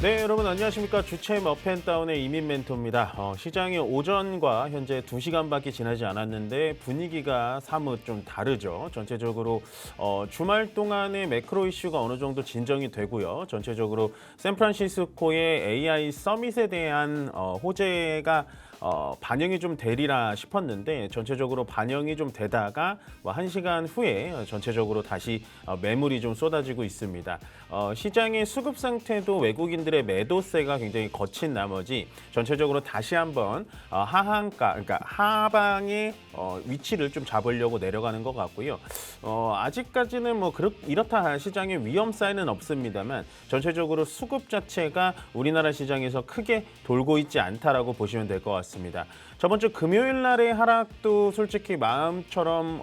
네, 여러분 안녕하십니까. 주체 업앤다운의 이민 멘토입니다. 시장의 오전과 현재 2시간밖에 지나지 않았는데 분위기가 사뭇 좀 다르죠. 전체적으로 주말 동안의 매크로 이슈가 어느 정도 진정이 되고요. 전체적으로 샌프란시스코의 AI 서밋에 대한 호재가 반영이 좀 되리라 싶었는데 전체적으로 반영이 좀 되다가 1시간 후에 전체적으로 다시 매물이 좀 쏟아지고 있습니다. 시장의 수급 상태도 외국인들의 매도세가 굉장히 거친 나머지 전체적으로 다시 한번 하한가, 그러니까 하방의 위치를 좀 잡으려고 내려가는 것 같고요. 아직까지는 뭐 이렇다 할 시장의 위험 사인은 없습니다만 전체적으로 수급 자체가 우리나라 시장에서 크게 돌고 있지 않다라고 보시면 될 것 같습니다. 저번 주 금요일 날의 하락도 솔직히 마음처럼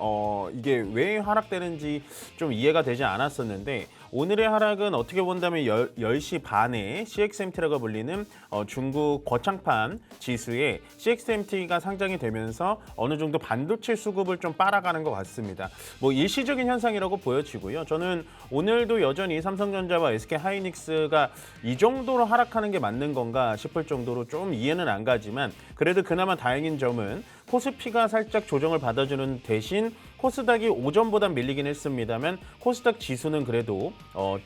이게 왜 하락되는지 좀 이해가 되지 않았었는데 오늘의 하락은 어떻게 본다면 10시 반에 CXMT라고 불리는 중국 거창판 지수에 CXMT가 상장이 되면서 어느 정도 반도체 수급을 좀 빨아가는 것 같습니다. 뭐 일시적인 현상이라고 보여지고요. 저는 오늘도 여전히 삼성전자와 SK하이닉스가 이 정도로 하락하는 게 맞는 건가 싶을 정도로 좀 이해는 안 가지만 그래도 그나마 다행인 점은 코스피가 살짝 조정을 받아주는 대신 코스닥이 오전보다 밀리긴 했습니다만 코스닥 지수는 그래도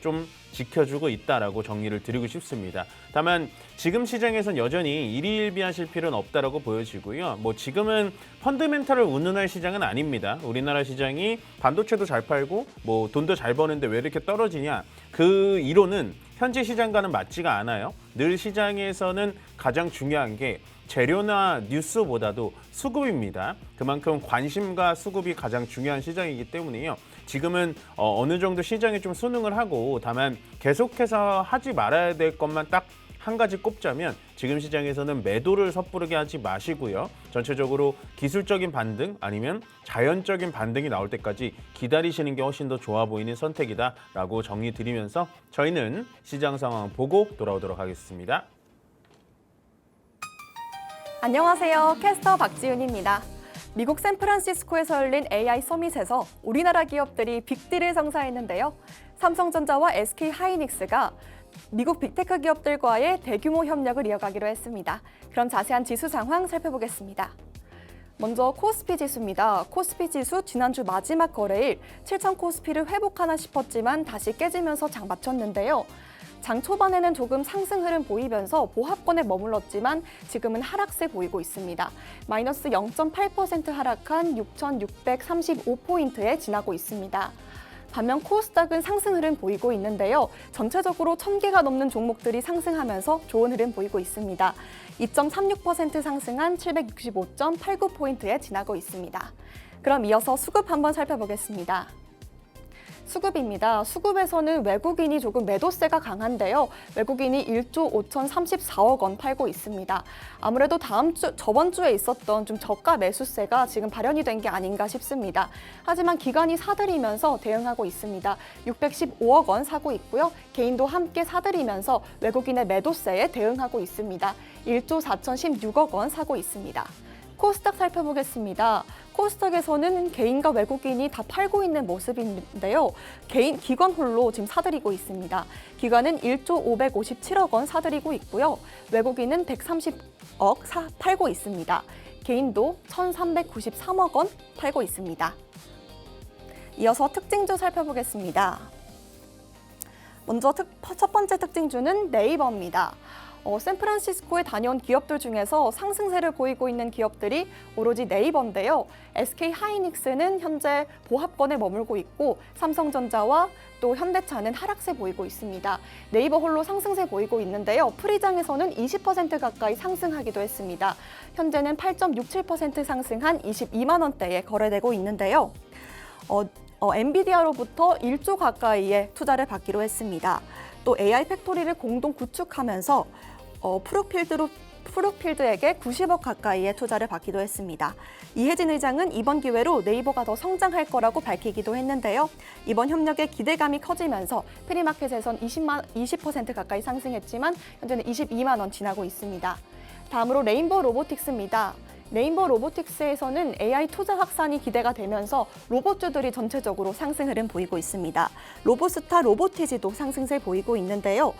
좀 지켜주고 있다라고 정리를 드리고 싶습니다. 다만 지금 시장에선 여전히 일희일비하실 필요는 없다라고 보여지고요. 뭐 지금은 펀드멘탈을 운운할 시장은 아닙니다. 우리나라 시장이 반도체도 잘 팔고 뭐 돈도 잘 버는데 왜 이렇게 떨어지냐? 그 이론은 현재 시장과는 맞지가 않아요. 늘 시장에서는 가장 중요한 게 재료나 뉴스보다도 수급입니다. 그만큼 관심과 수급이 가장 중요한 시장이기 때문에요. 지금은 어느 정도 시장에 좀 순응을 하고 다만 계속해서 하지 말아야 될 것만 딱 한 가지 꼽자면 지금 시장에서는 매도를 섣부르게 하지 마시고요. 전체적으로 기술적인 반등 아니면 자연적인 반등이 나올 때까지 기다리시는 게 훨씬 더 좋아 보이는 선택이다라고 정리 드리면서 저희는 시장 상황 보고 돌아오도록 하겠습니다. 안녕하세요. 캐스터 박지윤입니다. 미국 샌프란시스코에서 열린 AI 서밋에서 우리나라 기업들이 빅딜을 성사했는데요. 삼성전자와 SK하이닉스가 미국 빅테크 기업들과의 대규모 협력을 이어가기로 했습니다. 그럼 자세한 지수 상황 살펴보겠습니다. 먼저 코스피 지수입니다. 코스피 지수 지난주 마지막 거래일 7천 코스피를 회복하나 싶었지만 다시 깨지면서 장 마쳤는데요. 장 초반에는 조금 상승 흐름 보이면서 보합권에 머물렀지만 지금은 하락세 보이고 있습니다. 마이너스 0.8% 하락한 6,635포인트에 지나고 있습니다. 반면 코스닥은 상승 흐름 보이고 있는데요. 전체적으로 1,000개가 넘는 종목들이 상승하면서 좋은 흐름 보이고 있습니다. 2.36% 상승한 765.89포인트에 지나고 있습니다. 그럼 이어서 수급 한번 살펴보겠습니다. 수급입니다. 수급에서는 외국인이 조금 매도세가 강한데요. 외국인이 1조 5,034억 원 팔고 있습니다. 아무래도 저번 주에 있었던 좀 저가 매수세가 지금 발현이 된 게 아닌가 싶습니다. 하지만 기관이 사들이면서 대응하고 있습니다. 615억 원 사고 있고요. 개인도 함께 사들이면서 외국인의 매도세에 대응하고 있습니다. 1조 4,016억 원 사고 있습니다. 코스닥 살펴보겠습니다. 코스닥에서는 개인과 외국인이 다 팔고 있는 모습인데요. 기관 홀로 지금 사들이고 있습니다. 기관은 1조 557억 원 사들이고 있고요. 외국인은 130억 팔고 있습니다. 개인도 1,393억 원 팔고 있습니다. 이어서 특징주 살펴보겠습니다. 먼저 첫 번째 특징주는 네이버입니다. 샌프란시스코에 다녀온 기업들 중에서 상승세를 보이고 있는 기업들이 오로지 네이버인데요. SK하이닉스는 현재 보합권에 머물고 있고 삼성전자와 또 현대차는 하락세 보이고 있습니다. 네이버 홀로 상승세 보이고 있는데요. 프리장에서는 20% 가까이 상승하기도 했습니다. 현재는 8.67% 상승한 22만 원대에 거래되고 있는데요. 엔비디아로부터 1조 가까이의 투자를 받기로 했습니다. 또 AI 팩토리를 공동 구축하면서 프로필드에게 90억 가까이의 투자를 받기도 했습니다. 이혜진 의장은 이번 기회로 네이버가 더 성장할 거라고 밝히기도 했는데요. 이번 협력에 기대감이 커지면서 프리마켓에선 20% 가까이 상승했지만 현재는 22만 원 지나고 있습니다. 다음으로 레인보우 로보틱스입니다. 레인보우 로보틱스에서는 AI 투자 확산이 기대가 되면서 로봇주들이 전체적으로 상승 흐름 보이고 있습니다. 로보스타, 로보티지도 상승세 보이고 있는데요.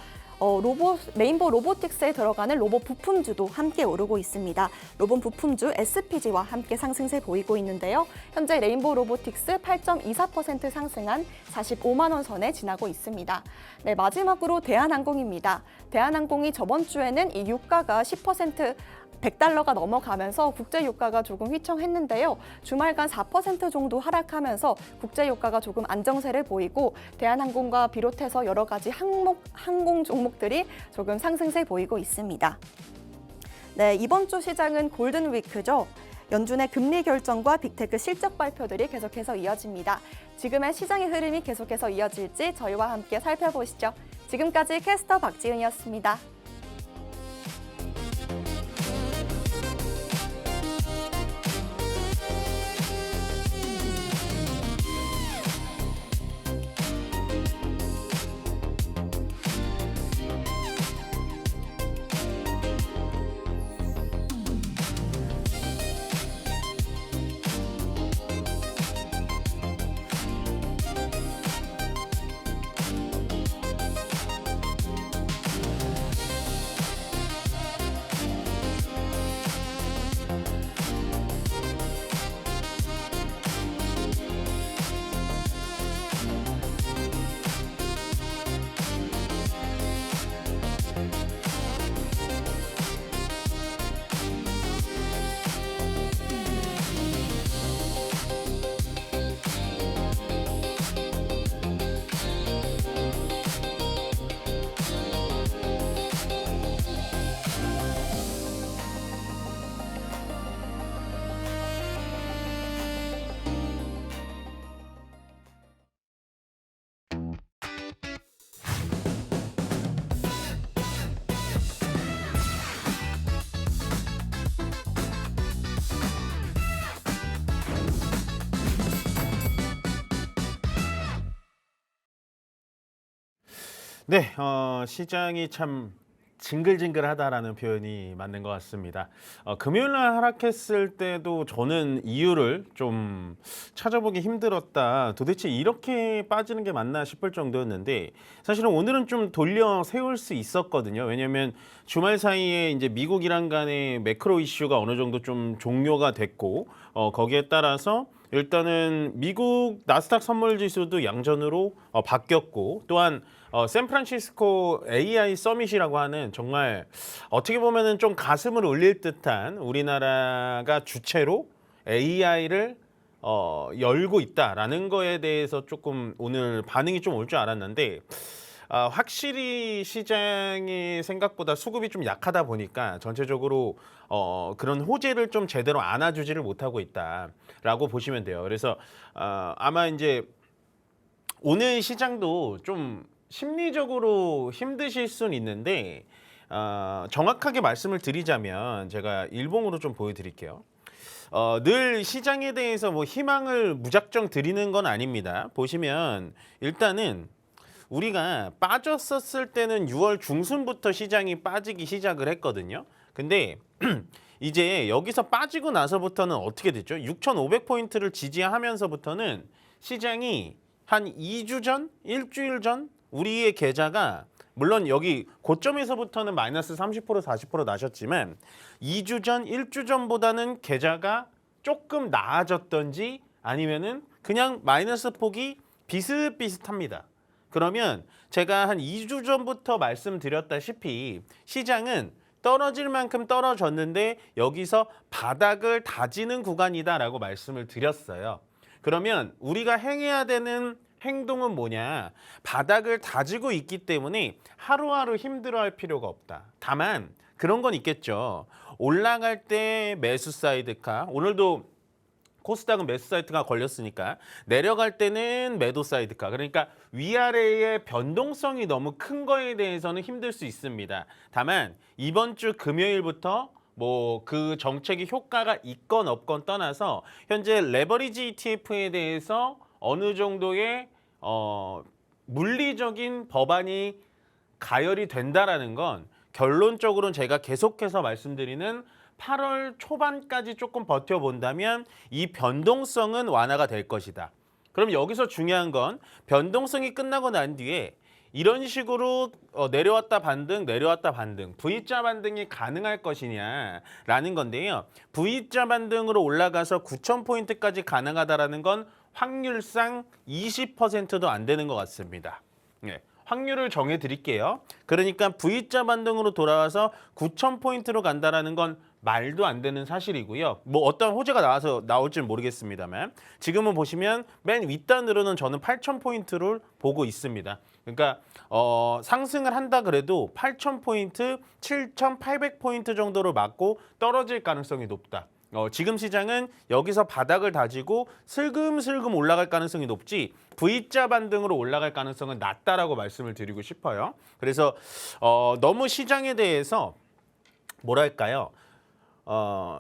레인보우 로보틱스에 들어가는 로봇 부품주도 함께 오르고 있습니다. 로봇 부품주 SPG와 함께 상승세 보이고 있는데요. 현재 레인보우 로보틱스 8.24% 상승한 45만 원 선에 지나고 있습니다. 네, 마지막으로 대한항공입니다. 대한항공이 저번 주에는 이 유가가 10% $100가 넘어가면서 국제 유가가 조금 휘청했는데요. 주말간 4% 정도 하락하면서 국제 유가가 조금 안정세를 보이고 대한항공과 비롯해서 여러 가지 항공 종목들이 조금 상승세 보이고 있습니다. 네, 이번 주 시장은 골든 위크죠. 연준의 금리 결정과 빅테크 실적 발표들이 계속해서 이어집니다. 지금의 시장의 흐름이 계속해서 이어질지 저희와 함께 살펴보시죠. 지금까지 캐스터 박지은이었습니다. 네, 시장이 참 징글징글하다라는 표현이 맞는 것 같습니다. 금요일 날 하락했을 때도 저는 이유를 좀 찾아보기 힘들었다. 도대체 이렇게 빠지는 게 맞나 싶을 정도였는데 사실은 오늘은 좀 돌려 세울 수 있었거든요. 왜냐하면 주말 사이에 이제 미국 이란 간의 매크로 이슈가 어느 정도 좀 종료가 됐고 거기에 따라서 일단은 미국 나스닥 선물 지수도 양전으로 바뀌었고 또한 샌프란시스코 AI 서밋이라고 하는 정말 어떻게 보면은 좀 가슴을 울릴 듯한 우리나라가 주체로 AI를 열고 있다라는 거에 대해서 조금 오늘 반응이 좀 올 줄 알았는데 확실히 시장이 생각보다 수급이 좀 약하다 보니까 전체적으로 그런 호재를 좀 제대로 안아주지를 못하고 있다라고 보시면 돼요. 그래서 아마 이제 오늘 시장도 좀 심리적으로 힘드실 수는 있는데 정확하게 말씀을 드리자면 제가 일봉으로 좀 보여드릴게요. 늘 시장에 대해서 뭐 희망을 무작정 드리는 건 아닙니다. 보시면 일단은 우리가 빠졌었을 때는 6월 중순부터 시장이 빠지기 시작을 했거든요. 근데 이제 여기서 빠지고 나서부터는 어떻게 됐죠? 6,500포인트를 지지하면서부터는 시장이 한 2주 전, 일주일 전 우리의 계좌가 물론 여기 고점에서부터는 마이너스 30%, 40% 나셨지만 2주 전, 1주 전보다는 계좌가 조금 나아졌던지 아니면은 그냥 마이너스 폭이 비슷비슷합니다. 그러면 제가 한 2주 전부터 말씀드렸다시피 시장은 떨어질 만큼 떨어졌는데 여기서 바닥을 다지는 구간이다라고 말씀을 드렸어요. 그러면 우리가 행해야 되는 행동은 뭐냐? 바닥을 다지고 있기 때문에 하루하루 힘들어할 필요가 없다. 다만 그런 건 있겠죠. 올라갈 때 매수 사이드카, 오늘도 코스닥은 매수 사이드가 걸렸으니까 내려갈 때는 매도 사이드카. 그러니까 위아래의 변동성이 너무 큰 거에 대해서는 힘들 수 있습니다. 다만 이번 주 금요일부터 뭐 그 정책의 효과가 있건 없건 떠나서 현재 레버리지 ETF에 대해서 어느 정도의 물리적인 법안이 가열이 된다라는 건 결론적으로는 제가 계속해서 말씀드리는 8월 초반까지 조금 버텨본다면 이 변동성은 완화가 될 것이다. 그럼 여기서 중요한 건 변동성이 끝나고 난 뒤에 이런 식으로 내려왔다 반등, 내려왔다 반등, V자 반등이 가능할 것이냐라는 건데요. V자 반등으로 올라가서 9,000포인트까지 가능하다라는 건 확률상 20%도 안 되는 것 같습니다. 네, 확률을 정해 드릴게요. 그러니까 V자 반등으로 돌아와서 9,000포인트로 간다라는 건 말도 안 되는 사실이고요. 뭐 어떤 호재가 나올지는 모르겠습니다만 지금은 보시면 맨 윗단으로는 저는 8,000포인트를 보고 있습니다. 그러니까 상승을 한다 그래도 8,000포인트, 7,800포인트 정도로 맞고 떨어질 가능성이 높다. 지금 시장은 여기서 바닥을 다지고 슬금슬금 올라갈 가능성이 높지 V자 반등으로 올라갈 가능성은 낮다라고 말씀을 드리고 싶어요. 그래서 너무 시장에 대해서 뭐랄까요?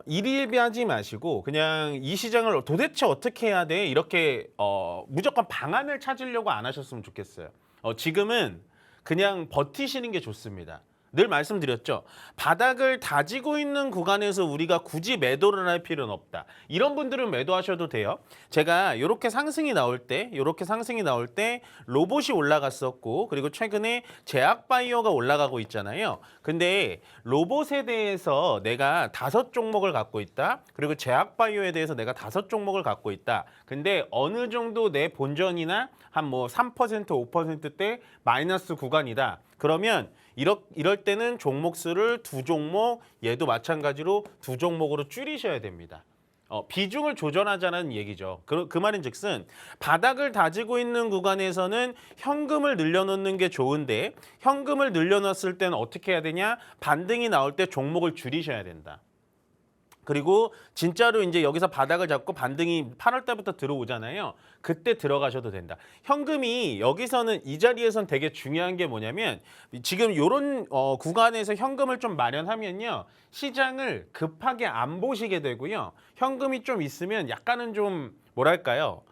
일희일비하지 마시고 그냥 이 시장을 도대체 어떻게 해야 돼? 이렇게 무조건 방안을 찾으려고 안 하셨으면 좋겠어요. 지금은 그냥 버티시는 게 좋습니다. 늘 말씀드렸죠. 바닥을 다지고 있는 구간에서 우리가 굳이 매도를 할 필요는 없다. 이런 분들은 매도하셔도 돼요. 제가 이렇게 상승이 나올 때 로봇이 올라갔었고 그리고 최근에 제약바이오가 올라가고 있잖아요. 근데 로봇에 대해서 내가 5종목을 갖고 있다. 그리고 제약바이오에 대해서 내가 5종목을 갖고 있다. 근데 어느 정도 내 본전이나 한 뭐 3%, 5%대 마이너스 구간이다. 그러면 이럴 때는 종목 수를 2종목, 얘도 마찬가지로 2종목으로 줄이셔야 됩니다. 비중을 조절하자는 얘기죠. 그 말인즉슨 바닥을 다지고 있는 구간에서는 현금을 늘려놓는 게 좋은데 현금을 늘려놨을 때는 어떻게 해야 되냐? 반등이 나올 때 종목을 줄이셔야 된다. 그리고 진짜로 이제 여기서 바닥을 잡고 반등이 8월 달부터 들어오잖아요. 그때 들어가셔도 된다. 현금이 여기서는 이 자리에선 되게 중요한 게 뭐냐면 지금 이런 구간에서 현금을 좀 마련하면요. 시장을 급하게 안 보시게 되고요. 현금이 좀 있으면 약간은 좀 뭐랄까요?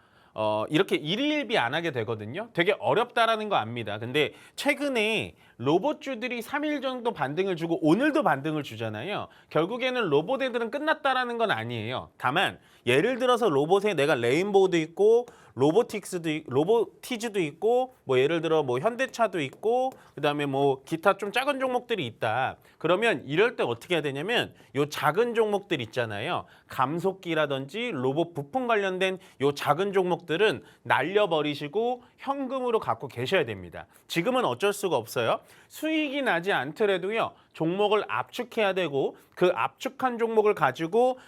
이렇게 일희일비 안 하게 되거든요. 되게 어렵다라는 거 압니다. 근데 최근에 로봇주들이 3일 정도 반등을 주고 오늘도 반등을 주잖아요. 결국에는 로봇 애들은 끝났다라는 건 아니에요. 다만 예를 들어서 로봇에 내가 레인보우도 있고 로보티즈도 있고 뭐 예를 들어 뭐 현대차도 있고 그다음에 뭐 기타 좀 작은 종목들이 있다. 그러면 이럴 때 어떻게 해야 되냐면 요 작은 종목들 있잖아요. 감속기라든지 로봇 부품 관련된 요 작은 종목들은 날려버리시고 현금으로 갖고 계셔야 됩니다. 지금은 어쩔 수가 없어요. 수익이 나지 않더라도요. 종목을 압축해야 되고 그 압축한 종목을 가지고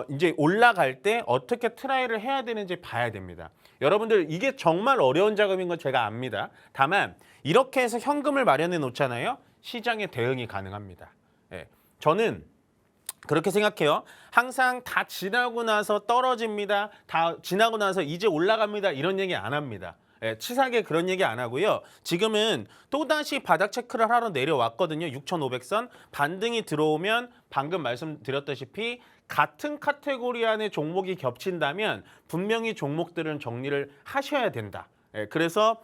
이제 올라갈 때 어떻게 트라이를 해야 되는지 봐야 됩니다. 여러분들 이게 정말 어려운 작업인 건 제가 압니다. 다만 이렇게 해서 현금을 마련해 놓잖아요. 시장에 대응이 가능합니다. 예, 저는 그렇게 생각해요. 항상 다 지나고 나서 떨어집니다. 다 지나고 나서 이제 올라갑니다. 이런 얘기 안 합니다. 예, 치사하게 그런 얘기 안 하고요. 지금은 또다시 바닥 체크를 하러 내려왔거든요. 6,500선. 반등이 들어오면 방금 말씀드렸다시피 같은 카테고리 안에 종목이 겹친다면 분명히 종목들은 정리를 하셔야 된다. 예, 그래서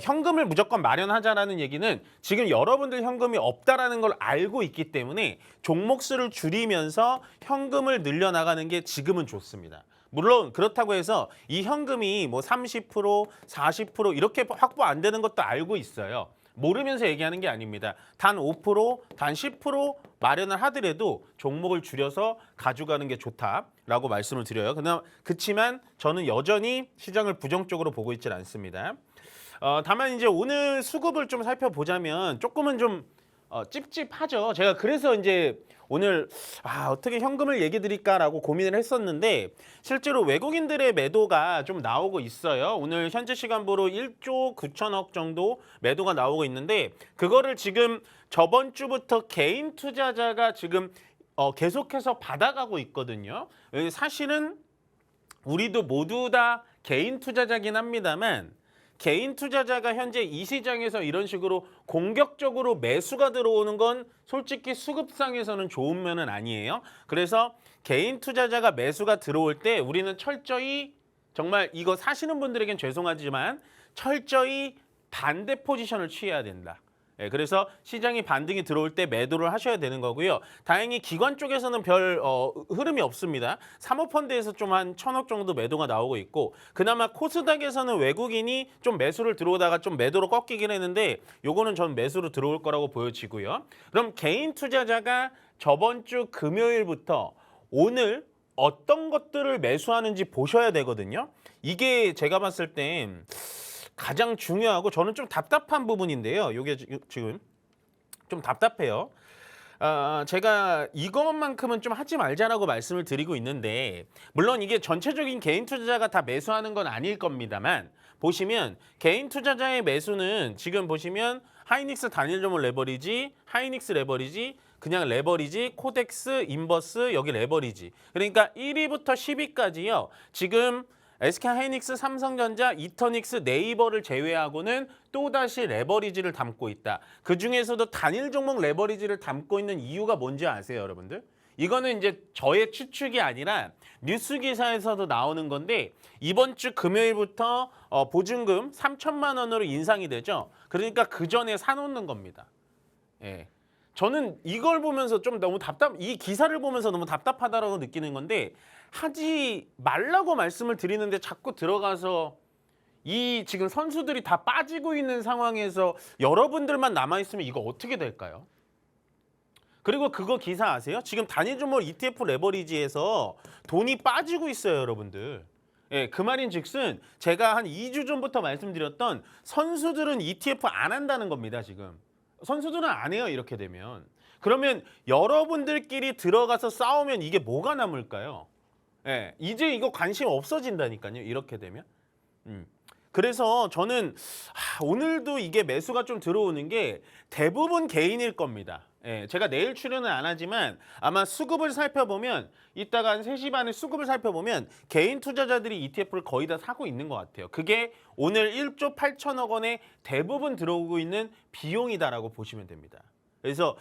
현금을 무조건 마련하자라는 얘기는 지금 여러분들 현금이 없다라는 걸 알고 있기 때문에 종목 수를 줄이면서 현금을 늘려나가는 게 지금은 좋습니다. 물론 그렇다고 해서 이 현금이 뭐 30%, 40% 이렇게 확보 안 되는 것도 알고 있어요. 모르면서 얘기하는 게 아닙니다. 단 5%, 단 10% 마련을 하더라도 종목을 줄여서 가져가는 게 좋다라고 말씀을 드려요. 그렇지만 저는 여전히 시장을 부정적으로 보고 있지는 않습니다. 다만 이제 오늘 수급을 좀 살펴보자면 조금은 좀 찝찝하죠. 제가 그래서 이제 오늘 어떻게 현금을 얘기 드릴까라고 고민을 했었는데 실제로 외국인들의 매도가 좀 나오고 있어요. 오늘 현재 시간으로 1조 9천억 정도 매도가 나오고 있는데 그거를 지금 저번 주부터 개인 투자자가 지금 계속해서 받아가고 있거든요. 사실은 우리도 모두 다 개인 투자자긴 합니다만 개인 투자자가 현재 이 시장에서 이런 식으로 공격적으로 매수가 들어오는 건 솔직히 수급상에서는 좋은 면은 아니에요. 그래서 개인 투자자가 매수가 들어올 때 우리는 철저히 정말 이거 사시는 분들에겐 죄송하지만 철저히 반대 포지션을 취해야 된다. 예, 그래서 시장이 반등이 들어올 때 매도를 하셔야 되는 거고요. 다행히 기관 쪽에서는 별 흐름이 없습니다. 사모펀드에서 좀 한 1,000억 정도 매도가 나오고 있고 그나마 코스닥에서는 외국인이 좀 매수를 들어오다가 좀 매도로 꺾이긴 했는데 요거는 전 매수로 들어올 거라고 보여지고요. 그럼 개인 투자자가 저번 주 금요일부터 오늘 어떤 것들을 매수하는지 보셔야 되거든요. 이게 제가 봤을 땐 가장 중요하고 저는 좀 답답한 부분인데요. 이게 지금 좀 답답해요. 제가 이것만큼은 좀 하지 말자라고 말씀을 드리고 있는데 물론 이게 전체적인 개인 투자자가 다 매수하는 건 아닐 겁니다만 보시면 개인 투자자의 매수는 지금 보시면 하이닉스 단일 조목 레버리지, 하이닉스 레버리지, 그냥 레버리지, 코덱스, 인버스, 여기 레버리지. 그러니까 1위부터 10위까지요. 지금 SK하이닉스, 삼성전자, 이터닉스, 네이버를 제외하고는 또다시 레버리지를 담고 있다. 그중에서도 단일 종목 레버리지를 담고 있는 이유가 뭔지 아세요, 여러분들? 이거는 이제 저의 추측이 아니라 뉴스 기사에서도 나오는 건데 이번 주 금요일부터 보증금 3천만 원으로 인상이 되죠. 그러니까 그 전에 사놓는 겁니다. 예. 저는 이걸 보면서 좀 너무 이 기사를 보면서 너무 답답하다라고 느끼는 건데 하지 말라고 말씀을 드리는데 자꾸 들어가서 이 지금 선수들이 다 빠지고 있는 상황에서 여러분들만 남아있으면 이거 어떻게 될까요? 그리고 그거 기사 아세요? 지금 단일 종목 ETF 레버리지에서 돈이 빠지고 있어요, 여러분들. 예, 그 말인 즉슨 제가 한 2주 전부터 말씀드렸던 선수들은 ETF 안 한다는 겁니다, 지금. 선수들은 안 해요, 이렇게 되면. 그러면 여러분들끼리 들어가서 싸우면 이게 뭐가 남을까요? 예, 이제 이거 관심 없어진다니까요, 이렇게 되면. 그래서 저는 오늘도 이게 매수가 좀 들어오는 게 대부분 개인일 겁니다. 예, 제가 내일 출연은 안 하지만 아마 수급을 살펴보면 이따가 한 3시 반에 수급을 살펴보면 개인 투자자들이 ETF를 거의 다 사고 있는 것 같아요. 그게 오늘 1조 8천억 원에 대부분 들어오고 있는 비용이다라고 보시면 됩니다. 그래서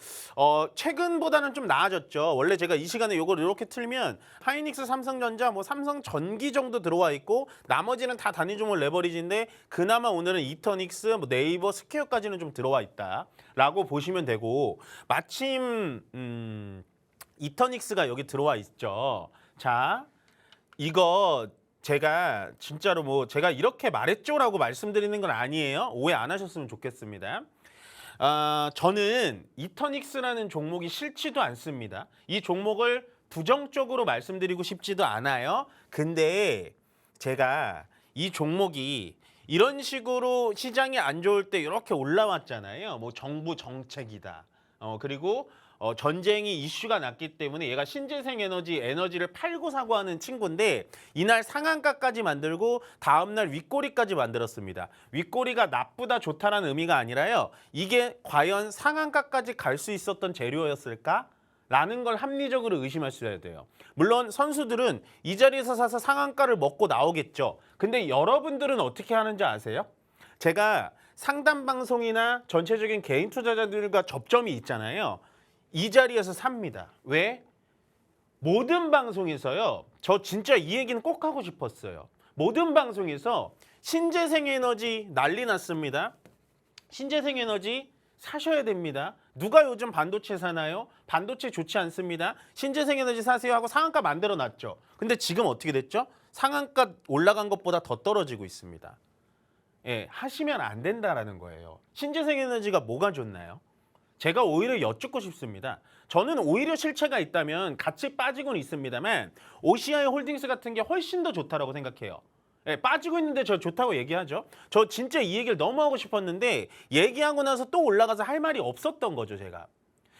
최근보다는 좀 나아졌죠. 원래 제가 이 시간에 이걸 이렇게 틀면 하이닉스, 삼성전자, 뭐 삼성전기 정도 들어와 있고 나머지는 다 단위 종목 레버리지인데 그나마 오늘은 이터닉스, 뭐 네이버, 스퀘어까지는 좀 들어와 있다라고 보시면 되고 마침 이터닉스가 여기 들어와 있죠. 자, 이거 제가 진짜로 뭐 제가 이렇게 말했죠라고 말씀드리는 건 아니에요. 오해 안 하셨으면 좋겠습니다. 저는 이터닉스라는 종목이 싫지도 않습니다. 이 종목을 부정적으로 말씀드리고 싶지도 않아요. 근데 제가 이 종목이 이런 식으로 시장이 안 좋을 때 이렇게 올라왔잖아요. 뭐 정부 정책이다. 그리고 전쟁이 이슈가 났기 때문에 얘가 신재생 에너지를 팔고 사고 하는 친구인데 이날 상한가까지 만들고 다음날 윗꼬리까지 만들었습니다. 윗꼬리가 나쁘다 좋다라는 의미가 아니라요. 이게 과연 상한가까지 갈 수 있었던 재료였을까? 라는 걸 합리적으로 의심하셔야 돼요. 물론 선수들은 이 자리에서 사서 상한가를 먹고 나오겠죠. 근데 여러분들은 어떻게 하는지 아세요? 제가 상담 방송이나 전체적인 개인 투자자들과 접점이 있잖아요. 이 자리에서 삽니다. 왜? 모든 방송에서요. 저 진짜 이 얘기는 꼭 하고 싶었어요. 모든 방송에서 신재생에너지 난리 났습니다. 신재생에너지 사셔야 됩니다. 누가 요즘 반도체 사나요? 반도체 좋지 않습니다. 신재생에너지 사세요 하고 상한가 만들어 놨죠. 근데 지금 어떻게 됐죠? 상한가 올라간 것보다 더 떨어지고 있습니다. 예, 하시면 안 된다라는 거예요. 신재생에너지가 뭐가 좋나요? 제가 오히려 여쭙고 싶습니다. 저는 오히려 실체가 있다면 같이 빠지고는 있습니다만 OCI 홀딩스 같은 게 훨씬 더 좋다라고 생각해요. 예, 빠지고 있는데 저 좋다고 얘기하죠. 저 진짜 이 얘기를 너무 하고 싶었는데 얘기하고 나서 또 올라가서 할 말이 없었던 거죠, 제가.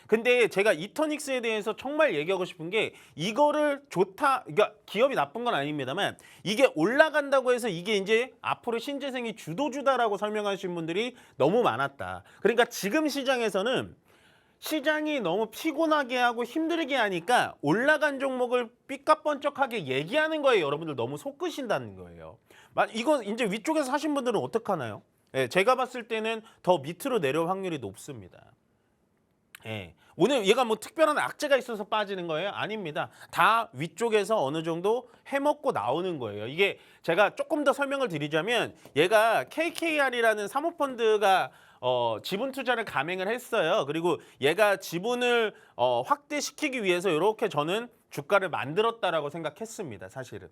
근데 제가 이터닉스에 대해서 정말 얘기하고 싶은 게 이거를 좋다, 그러니까 기업이 나쁜 건 아닙니다만 이게 올라간다고 해서 이게 이제 앞으로 신재생이 주도주다라고 설명하시는 분들이 너무 많았다. 그러니까 지금 시장에서는 시장이 너무 피곤하게 하고 힘들게 하니까 올라간 종목을 삐까뻔쩍하게 얘기하는 거에 여러분들 너무 속으신다는 거예요. 이거 이제 위쪽에서 하신 분들은 어떡하나요? 예, 제가 봤을 때는 더 밑으로 내려올 확률이 높습니다. 예. 오늘 얘가 뭐 특별한 악재가 있어서 빠지는 거예요? 아닙니다. 다 위쪽에서 어느 정도 해먹고 나오는 거예요. 이게 제가 조금 더 설명을 드리자면 얘가 KKR이라는 사모펀드가 지분 투자를 감행을 했어요. 그리고 얘가 지분을 확대시키기 위해서 이렇게 저는 주가를 만들었다라고 생각했습니다. 사실은.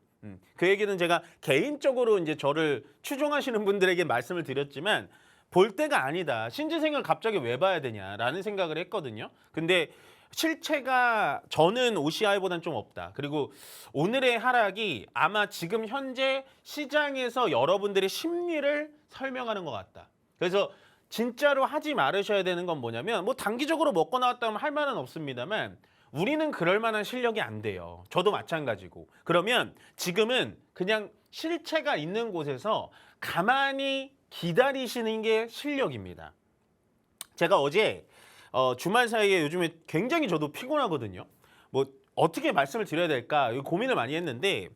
그 얘기는 제가 개인적으로 이제 저를 추종하시는 분들에게 말씀을 드렸지만 볼 때가 아니다. 신지생을 갑자기 왜 봐야 되냐라는 생각을 했거든요. 근데 실체가 저는 OCI보다는 좀 없다. 그리고 오늘의 하락이 아마 지금 현재 시장에서 여러분들의 심리를 설명하는 것 같다. 그래서 진짜로 하지 말으셔야 되는 건 뭐냐면 뭐 단기적으로 먹고 나왔다면 할 말은 없습니다만 우리는 그럴 만한 실력이 안 돼요. 저도 마찬가지고. 그러면 지금은 그냥 실체가 있는 곳에서 가만히 기다리시는 게 실력입니다. 제가 어제 주말 사이에 요즘에 굉장히 저도 피곤하거든요. 뭐 어떻게 말씀을 드려야 될까 고민을 많이 했는데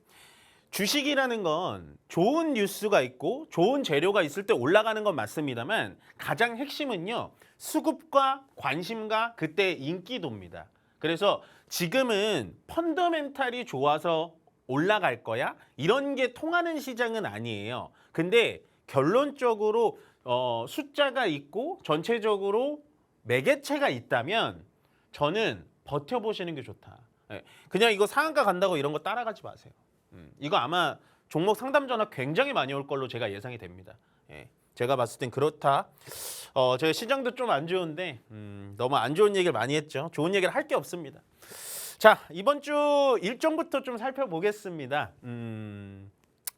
주식이라는 건 좋은 뉴스가 있고 좋은 재료가 있을 때 올라가는 건 맞습니다만 가장 핵심은요. 수급과 관심과 그때 인기도입니다. 그래서 지금은 펀더멘탈이 좋아서 올라갈 거야? 이런 게 통하는 시장은 아니에요. 근데 결론적으로 숫자가 있고 전체적으로 매개체가 있다면 저는 버텨보시는 게 좋다. 그냥 이거 상한가 간다고 이런 거 따라가지 마세요. 이거 아마 종목 상담 전화 굉장히 많이 올 걸로 제가 예상이 됩니다. 제가 봤을 땐 그렇다. 제가 시장도 좀 안 좋은데 너무 안 좋은 얘기를 많이 했죠. 좋은 얘기를 할 게 없습니다. 자, 이번 주 일정부터 좀 살펴보겠습니다.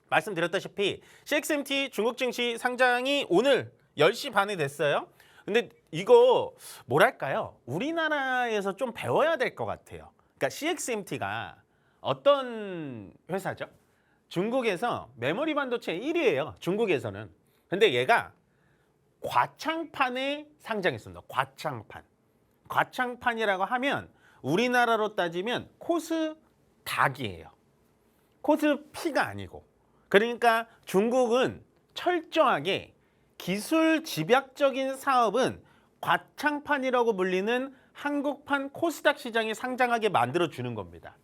말씀드렸다시피 CXMT 중국 증시 상장이 오늘 10시 반에 됐어요. 근데 이거 뭐랄까요? 우리나라에서 좀 배워야 될 것 같아요. 그러니까 CXMT가 어떤 회사죠? 중국에서 메모리 반도체 1위예요. 중국에서는. 근데 얘가 과창판에 상장했습니다. 과창판. 과창판이라고 하면 우리나라로 따지면 코스닥이에요. 코스피가 아니고. 그러니까 중국은 철저하게 기술 집약적인 사업은 과창판이라고 불리는 한국판 코스닥 시장에 상장하게 만들어주는 겁니다.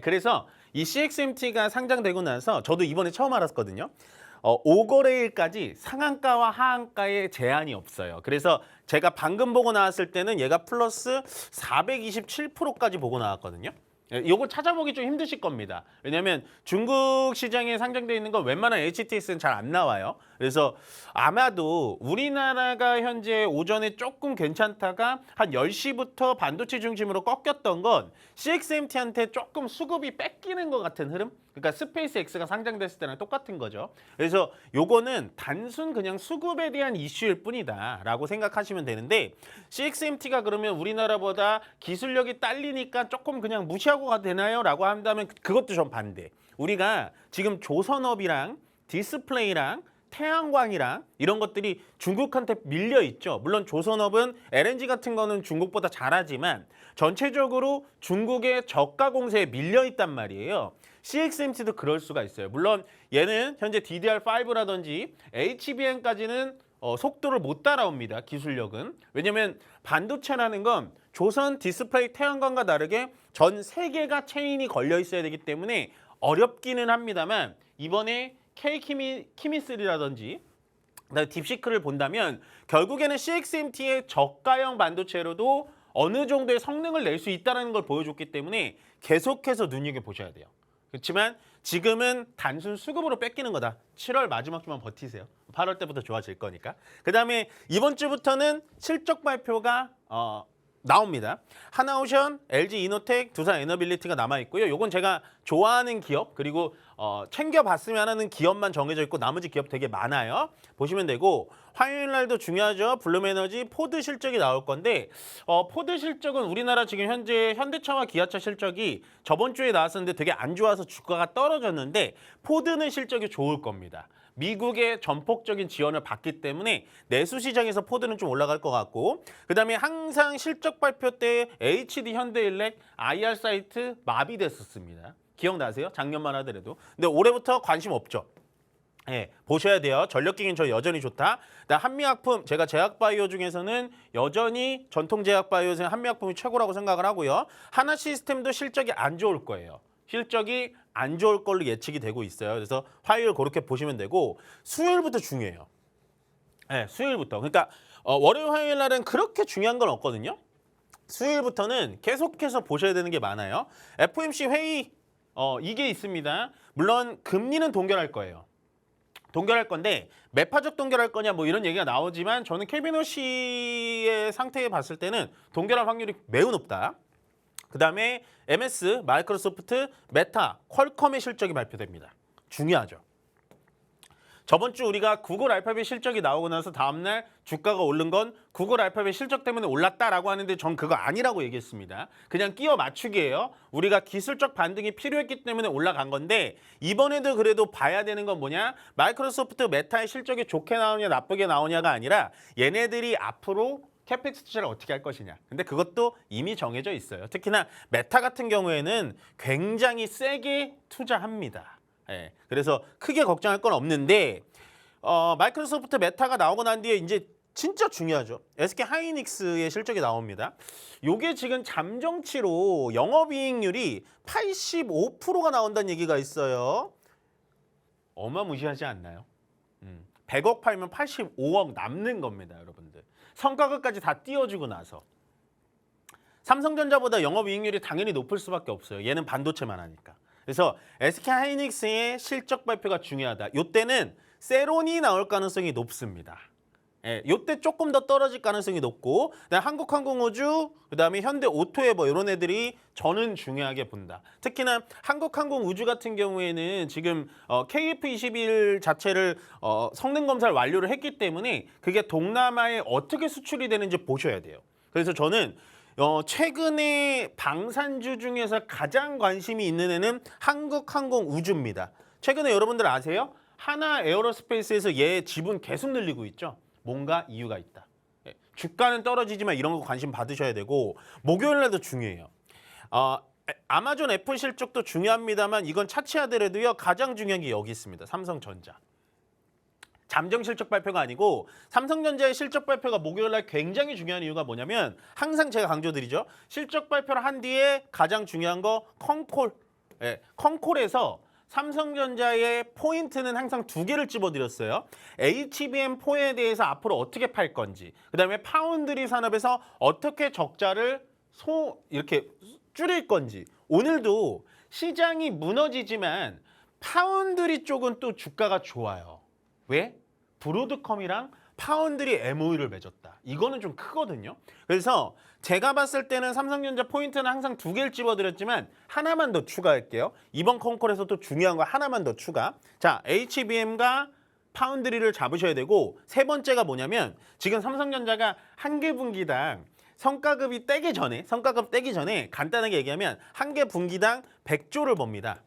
그래서 이 CXMT가 상장되고 나서 저도 이번에 처음 알았거든요. 5거래일까지 상한가와 하한가에 제한이 없어요. 그래서 제가 방금 보고 나왔을 때는 얘가 플러스 427%까지 보고 나왔거든요. 이거 찾아보기 좀 힘드실 겁니다. 왜냐하면 중국 시장에 상장되어 있는 건 웬만한 HTS는 잘 안 나와요. 그래서 아마도 우리나라가 현재 오전에 조금 괜찮다가 한 10시부터 반도체 중심으로 꺾였던 건 CXMT한테 조금 수급이 뺏기는 것 같은 흐름? 그러니까 스페이스X가 상장됐을 때랑 똑같은 거죠. 그래서 요거는 단순 그냥 수급에 대한 이슈일 뿐이다 라고 생각하시면 되는데 CXMT가 그러면 우리나라보다 기술력이 딸리니까 조금 그냥 무시하고 가도 되나요? 라고 한다면 그것도 좀 반대. 우리가 지금 조선업이랑 디스플레이랑 태양광이랑 이런 것들이 중국한테 밀려 있죠. 물론 조선업은 LNG 같은 거는 중국보다 잘하지만 전체적으로 중국의 저가 공세에 밀려 있단 말이에요. CXMT도 그럴 수가 있어요. 물론 얘는 현재 DDR5라든지 HBM까지는 속도를 못 따라옵니다. 기술력은. 왜냐면 반도체라는 건 조선, 디스플레이, 태양광과 다르게 전 세계가 체인이 걸려 있어야 되기 때문에 어렵기는 합니다만 이번에 K키미스리라든지 딥시크를 본다면 결국에는 CXMT의 저가형 반도체로도 어느 정도의 성능을 낼 수 있다는 걸 보여줬기 때문에 계속해서 눈여겨보셔야 돼요. 그렇지만 지금은 단순 수급으로 뺏기는 거다. 7월 마지막 주만 버티세요. 8월 때부터 좋아질 거니까. 그다음에 이번 주부터는 실적 발표가 나옵니다. 하나오션, LG이노텍, 두산에너빌리티가 남아있고요. 요건 제가 좋아하는 기업 그리고 챙겨봤으면 하는 기업만 정해져 있고 나머지 기업 되게 많아요. 보시면 되고 화요일 날도 중요하죠. 블룸에너지, 포드 실적이 나올 건데 포드 실적은 우리나라 지금 현재 현대차와 기아차 실적이 저번 주에 나왔었는데 되게 안 좋아서 주가가 떨어졌는데 포드는 실적이 좋을 겁니다. 미국의 전폭적인 지원을 받기 때문에 내수 시장에서 포드는 좀 올라갈 것 같고 그다음에 항상 실적 발표 때 HD 현대일렉 IR 사이트 마비됐었습니다. 기억나세요? 작년만 하더라도. 근데 올해부터 관심 없죠. 보셔야 돼요. 전력기기는 저 여전히 좋다. 한미약품, 제가 제약바이오 중에서는 여전히 전통 제약바이오 중에 한미약품이 최고라고 생각을 하고요. 하나시스템도 실적이 안 좋을 거예요. 실적이 안 좋을 걸로 예측이 되고 있어요. 그래서 화요일 그렇게 보시면 되고 수요일부터 중요해요. 수요일부터. 그러니까 월요일 화요일 날은 그렇게 중요한 건 없거든요. 수요일부터는 계속해서 보셔야 되는 게 많아요. FOMC 회의 이게 있습니다. 물론 금리는 동결할 거예요. 동결할 건데 매파적 동결할 거냐 뭐 이런 얘기가 나오지만 저는 켈빈 호시의 상태에 봤을 때는 동결할 확률이 매우 높다. 그다음에 MS, 마이크로소프트, 메타, 퀄컴의 실적이 발표됩니다. 중요하죠. 저번 주 우리가 구글 알파벳 실적이 나오고 나서 다음날 주가가 오른 건 구글 알파벳 실적 때문에 올랐다라고 하는데 전 그거 아니라고 얘기했습니다. 그냥 끼워 맞추기예요. 우리가 기술적 반등이 필요했기 때문에 올라간 건데 이번에도 그래도 봐야 되는 건 뭐냐? 마이크로소프트, 메타의 실적이 좋게 나오냐 나쁘게 나오냐가 아니라 얘네들이 앞으로 캐펙스 투자를 어떻게 할 것이냐. 근데 그것도 이미 정해져 있어요. 특히나 메타 같은 경우에는 굉장히 세게 투자합니다. 예, 그래서 크게 걱정할 건 없는데 마이크로소프트 메타가 나오고 난 뒤에 이제 진짜 중요하죠. SK 하이닉스의 실적이 나옵니다. 요게 지금 잠정치로 영업이익률이 85%가 나온다는 얘기가 있어요. 어마무시하지 않나요? 100억 팔면 85억 남는 겁니다, 여러분들. 성과급까지 다 띄워주고 나서. 삼성전자보다 영업이익률이 당연히 높을 수밖에 없어요. 얘는 반도체만 하니까. 그래서 SK 하이닉스의 실적 발표가 중요하다. 이때는 세론이 나올 가능성이 높습니다. 예, 이때 조금 더 떨어질 가능성이 높고 그다음에 한국항공우주, 그다음에 현대오토에버 이런 애들이 저는 중요하게 본다. 특히나 한국항공우주 같은 경우에는 지금 KF21 자체를 성능 검사를 완료를 했기 때문에 그게 동남아에 어떻게 수출이 되는지 보셔야 돼요. 그래서 저는 최근에 방산주 중에서 가장 관심이 있는 애는 한국항공우주입니다. 최근에 여러분들 아세요? 하나 에어로스페이스에서 얘 지분 계속 늘리고 있죠. 뭔가 이유가 있다. 주가는 떨어지지만 이런 거 관심 받으셔야 되고 목요일 날도 중요해요. 아마존 애플 실적도 중요합니다만 이건 차치하더라도요. 가장 중요한 게 여기 있습니다. 삼성전자. 잠정 실적 발표가 아니고 삼성전자의 실적 발표가 목요일 날 굉장히 중요한 이유가 뭐냐면 항상 제가 강조드리죠. 실적 발표를 한 뒤에 가장 중요한 거 컨콜. 예, 컨콜에서 삼성전자의 포인트는 항상 두 개를 집어드렸어요. HBM4에 대해서 앞으로 어떻게 팔 건지, 그다음에 파운드리 산업에서 어떻게 적자를 이렇게 줄일 건지. 오늘도 시장이 무너지지만 파운드리 쪽은 또 주가가 좋아요. 왜? 브로드컴이랑 파운드리 MOU를 맺었다. 이거는 좀 크거든요. 그래서 제가 봤을 때는 삼성전자 포인트는 항상 두 개를 집어드렸지만 하나만 더 추가할게요. 이번 컨콜에서 또 중요한 거 하나만 더 추가. 자, HBM과 파운드리를 잡으셔야 되고 세 번째가 뭐냐면 지금 삼성전자가 한 개 분기당 성과급 떼기 전에 간단하게 얘기하면 한 개 분기당 100조를 법니다.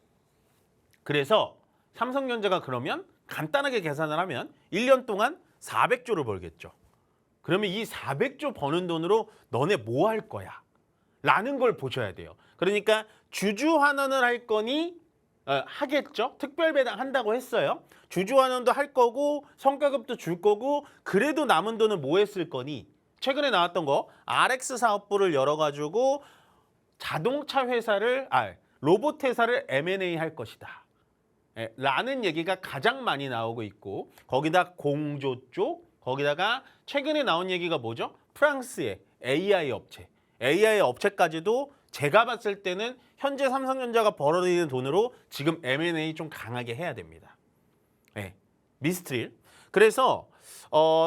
그래서 삼성전자가 그러면 간단하게 계산을 하면 1년 동안 400조를 벌겠죠. 그러면 이 400조 버는 돈으로 너네 뭐 할 거야? 라는 걸 보셔야 돼요. 그러니까 주주환원을 할 거니 하겠죠. 특별배당 한다고 했어요. 주주환원도 할 거고 성과급도 줄 거고 그래도 남은 돈은 뭐 했을 거니? 최근에 나왔던 거 RX 사업부를 열어가지고 자동차 회사를 로봇 회사를 M&A 할 것이다. 라는 얘기가 가장 많이 나오고 있고 거기다 공조 쪽, 거기다가 최근에 나온 얘기가 뭐죠? 프랑스의 AI 업체까지도 제가 봤을 때는 현재 삼성전자가 벌어들이는 돈으로 지금 M&A 좀 강하게 해야 됩니다. 미스트릴. 그래서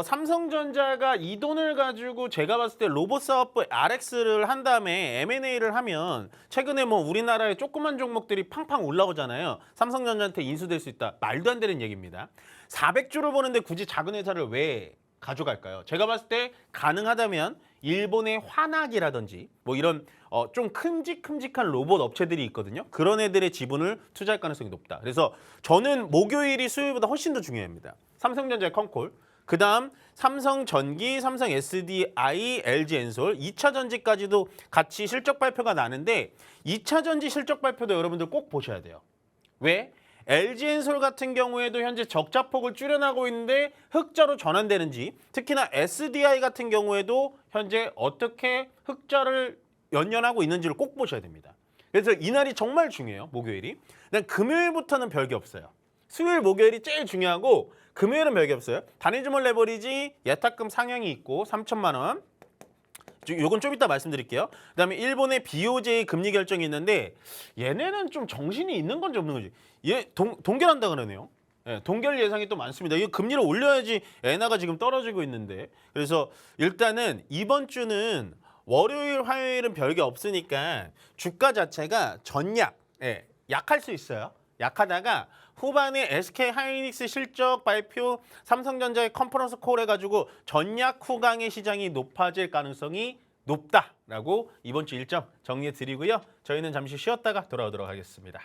삼성전자가 이 돈을 가지고 제가 봤을 때 로봇 사업부 RX를 한 다음에 M&A를 하면 최근에 뭐 우리나라의 조그만 종목들이 팡팡 올라오잖아요. 삼성전자한테 인수될 수 있다. 말도 안 되는 얘기입니다. 400조를 버는데 굳이 작은 회사를 왜 가져갈까요? 제가 봤을 때 가능하다면 일본의 화낙이라든지 뭐 이런 좀 큼직큼직한 로봇 업체들이 있거든요. 그런 애들의 지분을 투자할 가능성이 높다. 그래서 저는 목요일이 수요일보다 훨씬 더 중요합니다. 삼성전자의 컨콜, 그 다음 삼성전기, 삼성 SDI, LG엔솔, 2차 전지까지도 같이 실적 발표가 나는데 2차 전지 실적 발표도 여러분들 꼭 보셔야 돼요. 왜? LG엔솔 같은 경우에도 현재 적자폭을 줄여나가고 있는데 흑자로 전환되는지, 특히나 SDI 같은 경우에도 현재 어떻게 흑자를 연연하고 있는지를 꼭 보셔야 됩니다. 그래서 이날이 정말 중요해요. 목요일이. 금요일부터는 별게 없어요. 수요일, 목요일이 제일 중요하고 금요일은 별게 없어요. 단일주말 레버리지 예탁금 상향이 있고 3천만 원. 요건 좀 이따 말씀드릴게요. 그다음에 일본의 BOJ 금리 결정이 있는데 얘네는 좀 정신이 있는 건지 없는 건지. 얘 동결한다 그러네요. 예, 동결 예상이 또 많습니다. 이거 금리를 올려야지 엔화가 지금 떨어지고 있는데. 그래서 일단은 이번 주는 월요일, 화요일은 별게 없으니까 주가 자체가 전약, 예, 약할 수 있어요. 약하다가 후반에 SK 하이닉스 실적 발표, 삼성전자의 컨퍼런스 콜 해가지고 전약 후강의 시장이 높아질 가능성이 높다라고 이번 주 일정 정리해 드리고요. 저희는 잠시 쉬었다가 돌아오도록 하겠습니다.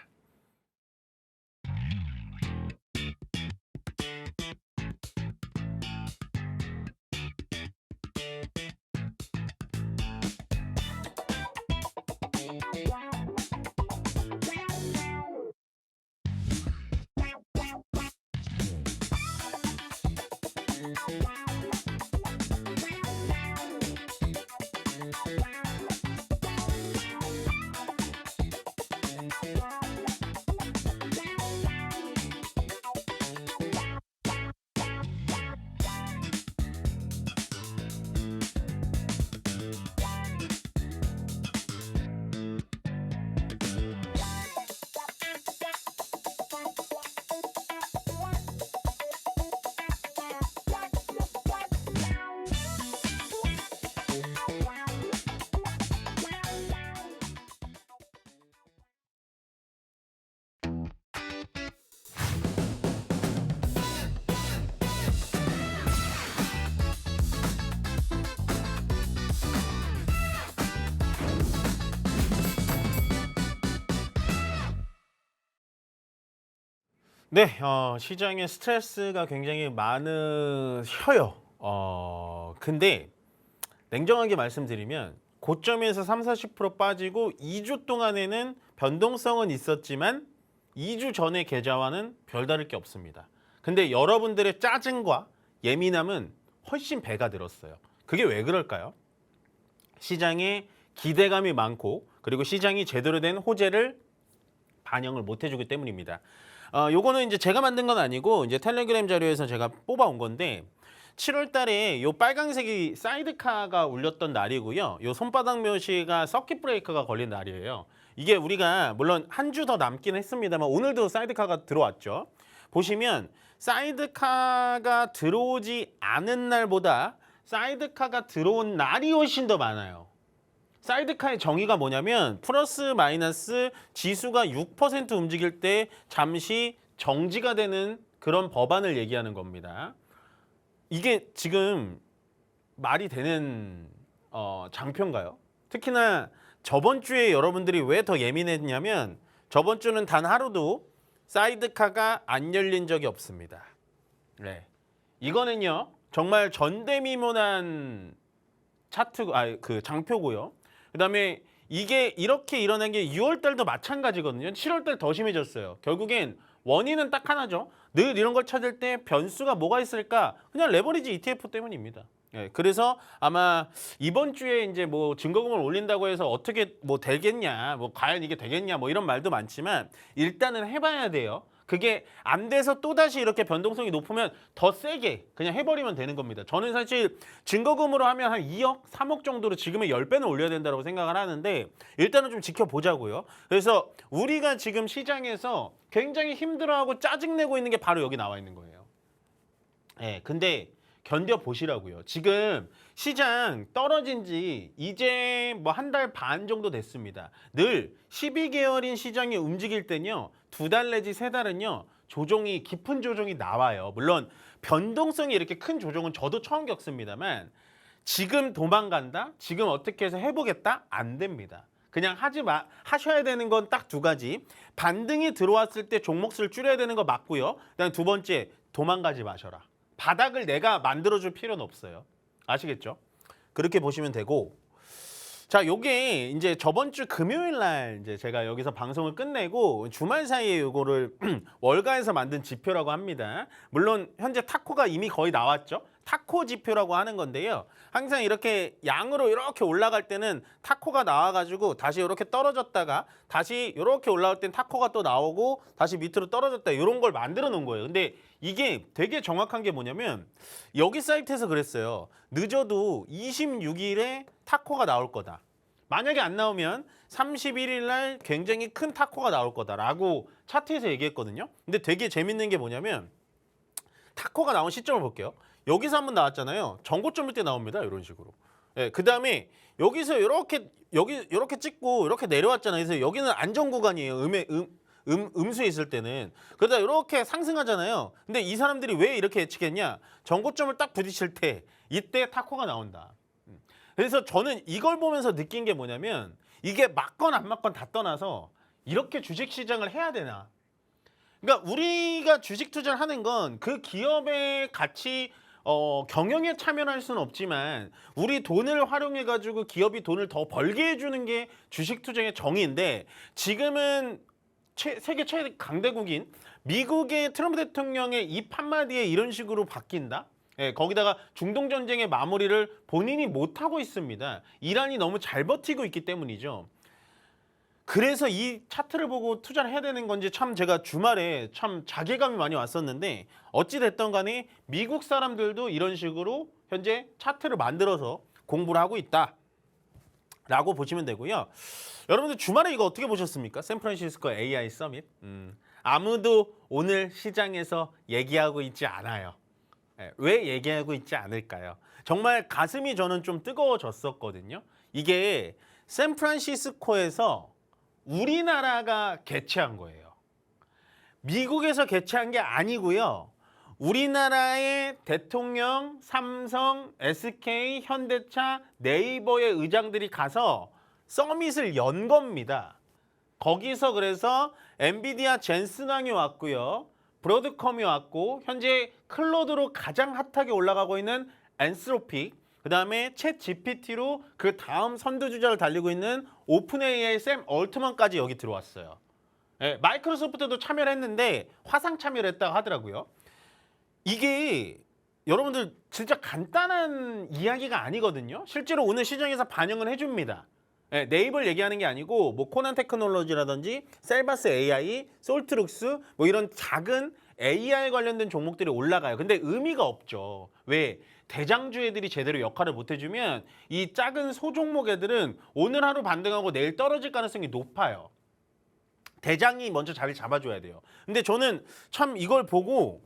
네, 시장에 스트레스가 굉장히 많으셔요. 근데 냉정하게 말씀드리면 고점에서 30-40% 빠지고 2주 동안에는 변동성은 있었지만 2주 전의 계좌와는 별다를 게 없습니다. 근데 여러분들의 짜증과 예민함은 훨씬 배가 늘었어요. 그게 왜 그럴까요? 시장에 기대감이 많고 그리고 시장이 제대로 된 호재를 반영을 못 해주기 때문입니다. 요거는 이제 제가 만든 건 아니고 이제 텔레그램 자료에서 제가 뽑아온 건데 7월 달에 요 빨강색이 사이드카가 울렸던 날이고요. 요 손바닥 묘시가 서킷 브레이커가 걸린 날이에요. 이게 우리가 물론 한 주 더 남긴 했습니다만 오늘도 사이드카가 들어왔죠. 보시면 사이드카가 들어오지 않은 날보다 사이드카가 들어온 날이 훨씬 더 많아요. 사이드카의 정의가 뭐냐면 플러스 마이너스 지수가 6% 움직일 때 잠시 정지가 되는 그런 법안을 얘기하는 겁니다. 이게 지금 말이 되는 장표인가요? 특히나 저번 주에 여러분들이 왜 더 예민했냐면 저번 주는 단 하루도 사이드카가 안 열린 적이 없습니다. 네. 이거는요 정말 전대미문한 그 장표고요. 그다음에 이게 이렇게 일어난 게 6월 달도 마찬가지거든요. 7월 달 더 심해졌어요. 결국엔 원인은 딱 하나죠. 늘 이런 걸 찾을 때 변수가 뭐가 있을까? 그냥 레버리지 ETF 때문입니다. 예, 그래서 아마 이번 주에 이제 뭐 증거금을 올린다고 해서 어떻게 뭐 되겠냐, 뭐 과연 이게 되겠냐, 뭐 이런 말도 많지만 일단은 해봐야 돼요. 그게 안 돼서 또다시 이렇게 변동성이 높으면 더 세게 그냥 해버리면 되는 겁니다. 저는 사실 증거금으로 하면 한 2억, 3억 정도로 지금의 10배는 올려야 된다고 생각을 하는데 일단은 좀 지켜보자고요. 그래서 우리가 지금 시장에서 굉장히 힘들어하고 짜증내고 있는 게 바로 여기 나와 있는 거예요. 네, 근데 견뎌보시라고요. 지금 시장 떨어진 지 이제 뭐 한 달 반 정도 됐습니다. 늘 12개월인 시장이 움직일 때는요. 2달 내지 3달은요. 조정이 깊은 조정이 나와요. 물론 변동성이 이렇게 큰 조정은 저도 처음 겪습니다만 지금 도망간다? 지금 어떻게 해서 해보겠다? 안 됩니다. 그냥 하셔야 되는 건 딱 2가지. 반등이 들어왔을 때 종목수를 줄여야 되는 거 맞고요. 그다음 2번째, 도망가지 마셔라. 바닥을 내가 만들어줄 필요는 없어요. 아시겠죠? 그렇게 보시면 되고. 자, 요게 이제 저번 주 금요일 날 이제 제가 여기서 방송을 끝내고 주말 사이에 요거를 월가에서 만든 지표라고 합니다. 물론 현재 타코가 이미 거의 나왔죠. 타코 지표라고 하는 건데요. 항상 이렇게 양으로 이렇게 올라갈 때는 타코가 나와가지고 다시 이렇게 떨어졌다가 다시 이렇게 올라올 땐 타코가 또 나오고 다시 밑으로 떨어졌다 이런 걸 만들어 놓은 거예요. 근데 이게 되게 정확한 게 뭐냐면 여기 사이트에서 그랬어요. 늦어도 26일에 타코가 나올 거다. 만약에 안 나오면 31일 날 굉장히 큰 타코가 나올 거다라고 차트에서 얘기했거든요. 근데 되게 재밌는 게 뭐냐면 타코가 나온 시점을 볼게요. 여기서 한번 나왔잖아요. 전고점일 때 나옵니다. 이런 식으로. 예, 그다음에 여기서 이렇게 찍고 이렇게 내려왔잖아요. 그래서 여기는 안전 구간이에요. 음수에 있을 때는. 그러다 이렇게 상승하잖아요. 근데 이 사람들이 왜 이렇게 예측했냐? 전고점을 딱 부딪힐 때 이때 타코가 나온다. 그래서 저는 이걸 보면서 느낀 게 뭐냐면 이게 맞건 안 맞건 다 떠나서 이렇게 주식시장을 해야 되나? 그러니까 우리가 주식 투자를 하는 건 그 기업의 가치 경영에 참여할 수는 없지만 우리 돈을 활용해 가지고 기업이 돈을 더 벌게 해주는 게 주식 투자의 정의인데 지금은 세계 최강대국인 미국의 트럼프 대통령의 입 한마디에 이런 식으로 바뀐다? 예, 거기다가 중동 전쟁의 마무리를 본인이 못하고 있습니다. 이란이 너무 잘 버티고 있기 때문이죠. 그래서 이 차트를 보고 투자를 해야 되는 건지 참 제가 주말에 참 자괴감이 많이 왔었는데 어찌 됐든 간에 미국 사람들도 이런 식으로 현재 차트를 만들어서 공부를 하고 있다라고 보시면 되고요. 여러분들 주말에 이거 어떻게 보셨습니까? 샌프란시스코 AI 서밋. 아무도 오늘 시장에서 얘기하고 있지 않아요. 왜 얘기하고 있지 않을까요? 정말 가슴이 저는 좀 뜨거워졌었거든요. 이게 샌프란시스코에서 우리나라가 개최한 거예요. 미국에서 개최한 게 아니고요. 우리나라의 대통령, 삼성, SK, 현대차, 네이버의 의장들이 가서 서밋을 연 겁니다. 거기서 그래서 엔비디아 젠슨왕이 왔고요. 브로드컴이 왔고 현재 클로드로 가장 핫하게 올라가고 있는 엔스로픽, 그다음에 챗 GPT로 그 다음 선두주자를 달리고 있는 오픈 AI 샘 얼트먼까지 여기 들어왔어요. 예, 마이크로소프트도 참여를 했는데 화상 참여를 했다고 하더라고요. 이게 여러분들 진짜 간단한 이야기가 아니거든요. 실제로 오늘 시장에서 반영을 해줍니다. 예, 네이버를 얘기하는 게 아니고 뭐 코난 테크놀로지라든지 셀바스 AI, 솔트룩스 뭐 이런 작은 AI 관련된 종목들이 올라가요. 근데 의미가 없죠. 왜? 대장주 애들이 제대로 역할을 못 해주면 이 작은 소종목 애들은 오늘 하루 반등하고 내일 떨어질 가능성이 높아요. 대장이 먼저 자리 잡아줘야 돼요. 근데 저는 참 이걸 보고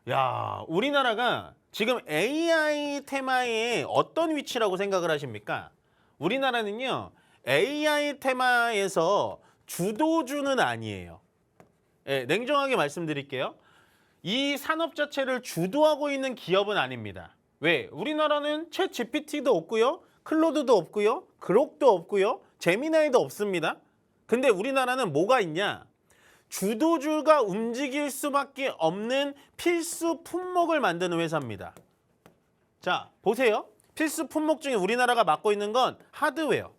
야, 우리나라가 지금 AI 테마의 어떤 위치라고 생각을 하십니까? 우리나라는요. AI 테마에서 주도주는 아니에요. 예, 냉정하게 말씀드릴게요. 이 산업 자체를 주도하고 있는 기업은 아닙니다. 왜? 우리나라는 챗 GPT도 없고요. 클로드도 없고요. 그록도 없고요. 제미나이도 없습니다. 근데 우리나라는 뭐가 있냐? 주도주가 움직일 수밖에 없는 필수 품목을 만드는 회사입니다. 자, 보세요. 필수 품목 중에 우리나라가 맡고 있는 건 하드웨어,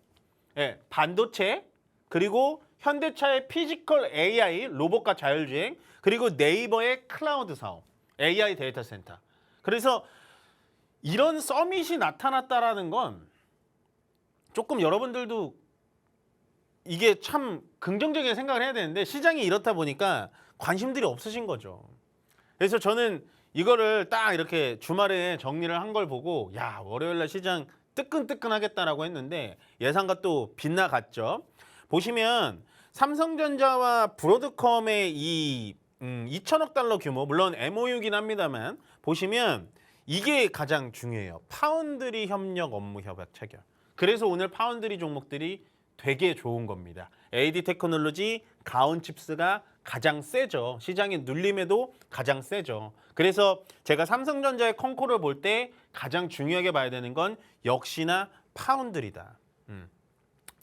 예, 반도체, 그리고 현대차의 피지컬 AI, 로봇과 자율주행, 그리고 네이버의 클라우드 사업, AI 데이터 센터. 그래서 이런 서밋이 나타났다라는 건 조금 여러분들도 이게 참 긍정적인 생각을 해야 되는데 시장이 이렇다 보니까 관심들이 없으신 거죠. 그래서 저는 이거를 딱 이렇게 주말에 정리를 한 걸 보고 야, 월요일날 시장 뜨끈뜨끈하겠다라고 했는데 예상과 또 빗나갔죠. 보시면 삼성전자와 브로드컴의 이 2천억 달러 규모, 물론 MOU긴 합니다만 보시면 이게 가장 중요해요. 파운드리 협력 업무 협약 체결. 그래서 오늘 파운드리 종목들이 되게 좋은 겁니다. AD 테크놀로지, 가온칩스가 가장 세죠. 시장의 눌림에도 가장 세죠. 그래서 제가 삼성전자의 컨코를 볼 때 가장 중요하게 봐야 되는 건 역시나 파운드리다.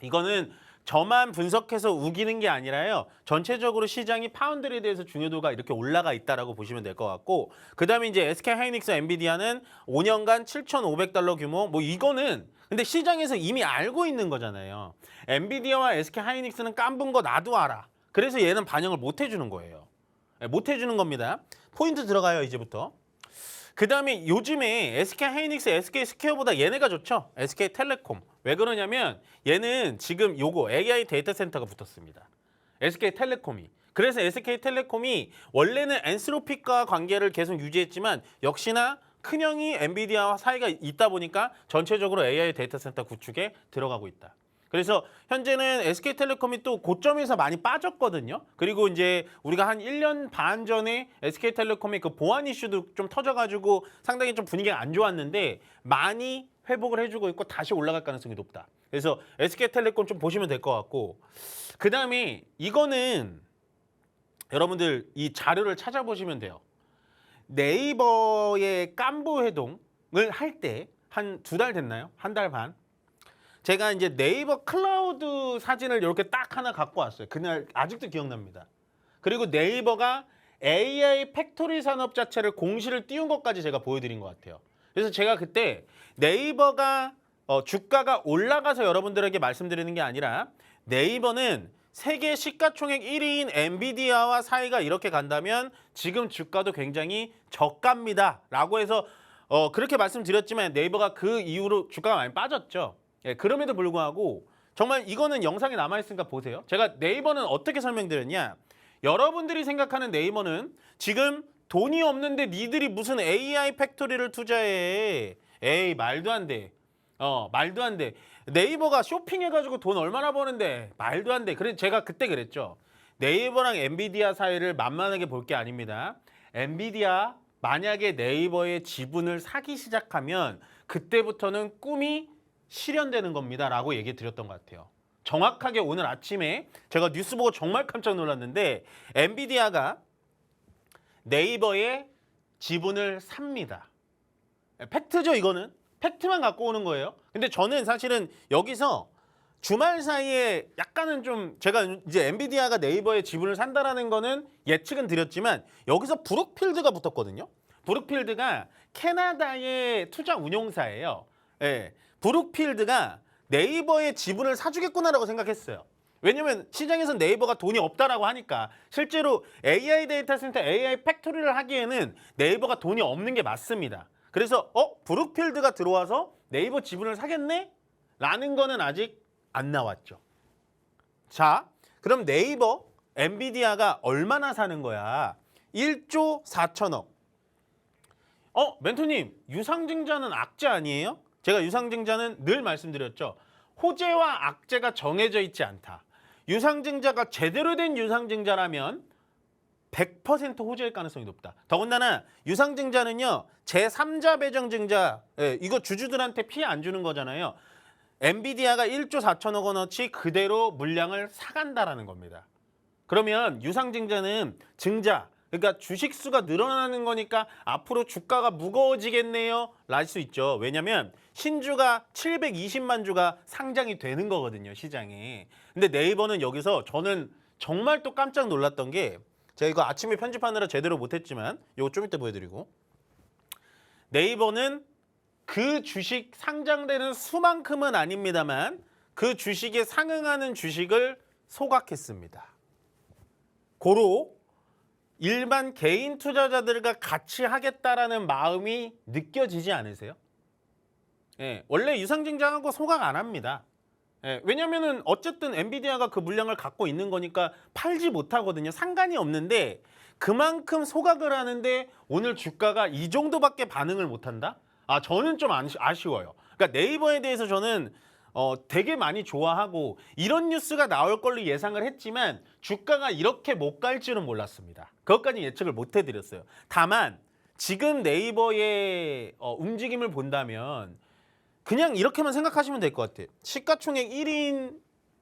이거는 저만 분석해서 우기는 게 아니라요. 전체적으로 시장이 파운드리에 대해서 중요도가 이렇게 올라가 있다라고 보시면 될 것 같고, 그다음에 이제 SK 하이닉스, 엔비디아는 5년간 7,500달러 규모. 뭐 이거는 근데 시장에서 이미 알고 있는 거잖아요. 엔비디아와 SK 하이닉스는 깐분 거 나도 알아. 그래서 얘는 반영을 못 해주는 거예요. 못 해주는 겁니다. 포인트 들어가요, 이제부터. 그다음에 요즘에 SK 하이닉스, SK 스퀘어보다 얘네가 좋죠. SK텔레콤. 왜 그러냐면 얘는 지금 요거 AI 데이터 센터가 붙었습니다. SK텔레콤이. 그래서 SK텔레콤이 원래는 엔스로픽과 관계를 계속 유지했지만 역시나 큰형이 엔비디아와 사이가 있다 보니까 전체적으로 AI 데이터 센터 구축에 들어가고 있다. 그래서 현재는 SK텔레콤이 또 고점에서 많이 빠졌거든요. 그리고 이제 우리가 한 1년 반 전에 SK텔레콤의 그 보안 이슈도 좀 터져가지고 상당히 좀 분위기가 안 좋았는데 많이 회복을 해주고 있고 다시 올라갈 가능성이 높다. 그래서 SK텔레콤 좀 보시면 될 것 같고 그 다음에 이거는 여러분들 이 자료를 찾아보시면 돼요. 네이버의 깐부 회동을 할 때 한 2달 됐나요? 1달 반? 제가 이제 네이버 클라우드 사진을 이렇게 딱 하나 갖고 왔어요. 그날 아직도 기억납니다. 그리고 네이버가 AI 팩토리 산업 자체를 공시를 띄운 것까지 제가 보여드린 것 같아요. 그래서 제가 그때 네이버가 주가가 올라가서 여러분들에게 말씀드리는 게 아니라 네이버는 세계 시가총액 1위인 엔비디아와 사이가 이렇게 간다면 지금 주가도 굉장히 저가입니다. 라고 해서 그렇게 말씀드렸지만 네이버가 그 이후로 주가가 많이 빠졌죠. 예, 그럼에도 불구하고 정말 이거는 영상에 남아있으니까 보세요. 제가 네이버는 어떻게 설명드렸냐. 여러분들이 생각하는 네이버는 지금 돈이 없는데 니들이 무슨 AI 팩토리를 투자해. 에이 말도 안 돼. 말도 안 돼. 네이버가 쇼핑해가지고 돈 얼마나 버는데 말도 안 돼. 그래서 제가 그때 그랬죠. 네이버랑 엔비디아 사이를 만만하게 볼 게 아닙니다. 엔비디아 만약에 네이버의 지분을 사기 시작하면 그때부터는 꿈이 실현되는 겁니다. 라고 얘기 드렸던 것 같아요. 정확하게 오늘 아침에 제가 뉴스 보고 정말 깜짝 놀랐는데 엔비디아가 네이버의 지분을 삽니다. 팩트죠, 이거는. 팩트만 갖고 오는 거예요. 근데 저는 사실은 여기서 주말 사이에 약간은 좀 제가 이제 엔비디아가 네이버의 지분을 산다라는 거는 예측은 드렸지만 여기서 브룩필드가 붙었거든요. 브룩필드가 캐나다의 투자 운용사예요. 예. 브룩필드가 네이버의 지분을 사주겠구나라고 생각했어요. 왜냐면 시장에서 네이버가 돈이 없다라고 하니까 실제로 AI 데이터 센터, AI 팩토리를 하기에는 네이버가 돈이 없는 게 맞습니다. 그래서 브룩필드가 들어와서 네이버 지분을 사겠네? 라는 거는 아직 안 나왔죠. 자, 그럼 네이버, 엔비디아가 얼마나 사는 거야? 1조 4천억. 멘토님, 유상증자는 악재 아니에요? 제가 유상증자는 늘 말씀드렸죠. 호재와 악재가 정해져 있지 않다. 유상증자가 제대로 된 유상증자라면 100% 호재일 가능성이 높다. 더군다나 유상증자는요. 제3자 배정증자, 이거 주주들한테 피해 안 주는 거잖아요. 엔비디아가 1조 4천억 원어치 그대로 물량을 사간다라는 겁니다. 그러면 유상증자는 증자, 그러니까 주식 수가 늘어나는 거니까 앞으로 주가가 무거워지겠네요. 랄 수 있죠. 왜냐하면 신주가 720만 주가 상장이 되는 거거든요. 시장에. 근데 네이버는 여기서 저는 정말 또 깜짝 놀랐던 게 제가 이거 아침에 편집하느라 제대로 못했지만 이거 좀 이따 보여드리고 네이버는 그 주식 상장되는 수만큼은 아닙니다만 그 주식에 상응하는 주식을 소각했습니다. 고로 일반 개인 투자자들과 같이 하겠다라는 마음이 느껴지지 않으세요? 예, 원래 유상증자하고 소각 안 합니다. 예, 왜냐면은 어쨌든 엔비디아가 그 물량을 갖고 있는 거니까 팔지 못하거든요. 상관이 없는데 그만큼 소각을 하는데 오늘 주가가 이 정도밖에 반응을 못한다? 저는 좀 아쉬워요. 그러니까 네이버에 대해서 저는 되게 많이 좋아하고 이런 뉴스가 나올 걸로 예상을 했지만 주가가 이렇게 못 갈 줄은 몰랐습니다. 그것까지 예측을 못 해드렸어요. 다만 지금 네이버의 움직임을 본다면 그냥 이렇게만 생각하시면 될 것 같아요. 시가총액 1위인